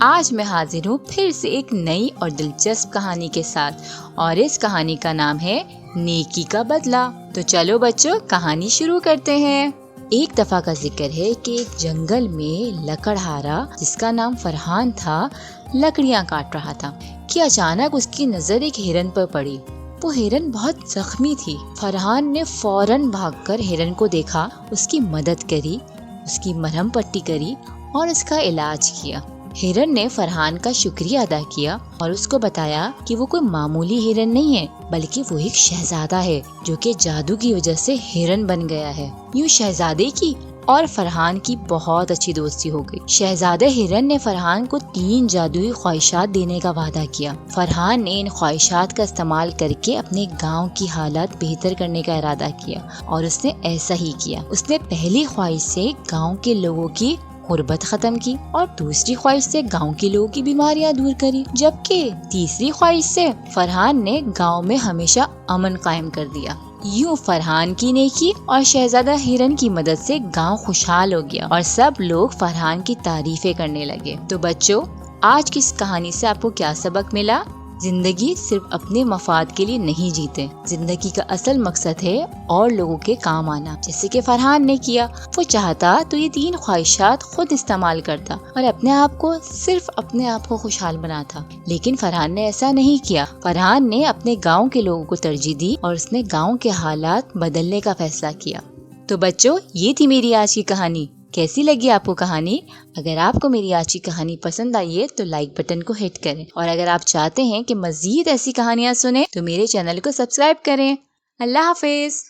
آج میں حاضر ہوں پھر سے ایک نئی اور دلچسپ کہانی کے ساتھ، اور اس کہانی کا نام ہے نیکی کا بدلہ۔ تو چلو بچوں، کہانی شروع کرتے ہیں۔ ایک دفعہ کا ذکر ہے کہ ایک جنگل میں لکڑہارا جس کا نام فرحان تھا لکڑیاں کاٹ رہا تھا کہ اچانک اس کی نظر ایک ہرن پر پڑی۔ وہ ہرن بہت زخمی تھی۔ فرحان نے فوراً بھاگ کر ہرن کو دیکھا، اس کی مدد کری، اس کی مرہم پٹی کری اور اس کا علاج کیا۔ ہرن نے فرحان کا شکریہ ادا کیا اور اس کو بتایا کہ وہ کوئی معمولی ہرن نہیں ہے، بلکہ وہ ایک شہزادہ ہے جو کہ جادو کی وجہ سے ہرن بن گیا ہے۔ یوں شہزادے کی اور فرحان کی بہت اچھی دوستی ہو گئی۔ شہزادہ ہرن نے فرحان کو 3 جادوئی خواہشات دینے کا وعدہ کیا۔ فرحان نے ان خواہشات کا استعمال کر کے اپنے گاؤں کی حالات بہتر کرنے کا ارادہ کیا، اور اس نے ایسا ہی کیا۔ اس نے پہلی خواہش سے گاؤں کے لوگوں کی غربت ختم کی، اور دوسری خواہش سے گاؤں کے لوگوں کی بیماریاں دور کری، جبکہ تیسری خواہش سے فرحان نے گاؤں میں ہمیشہ امن قائم کر دیا۔ یوں فرحان کی نیکی اور شہزادہ ہرن کی مدد سے گاؤں خوشحال ہو گیا اور سب لوگ فرحان کی تعریفیں کرنے لگے۔ تو بچوں، آج کی اس کہانی سے آپ کو کیا سبق ملا؟ زندگی صرف اپنے مفاد کے لیے نہیں جیتے، زندگی کا اصل مقصد ہے اور لوگوں کے کام آنا، جیسے کہ فرحان نے کیا۔ وہ چاہتا تو یہ 3 خواہشات خود استعمال کرتا اور اپنے آپ کو صرف اپنے آپ کو خوشحال بناتا، لیکن فرحان نے ایسا نہیں کیا۔ فرحان نے اپنے گاؤں کے لوگوں کو ترجیح دی اور اس نے گاؤں کے حالات بدلنے کا فیصلہ کیا۔ تو بچوں، یہ تھی میری آج کی کہانی۔ کیسی لگی آپ کو کہانی؟ اگر آپ کو میری آج کی کہانی پسند آئی ہے تو لائک بٹن کو ہٹ کریں، اور اگر آپ چاہتے ہیں کہ مزید ایسی کہانیاں سنیں تو میرے چینل کو سبسکرائب کریں۔ اللہ حافظ۔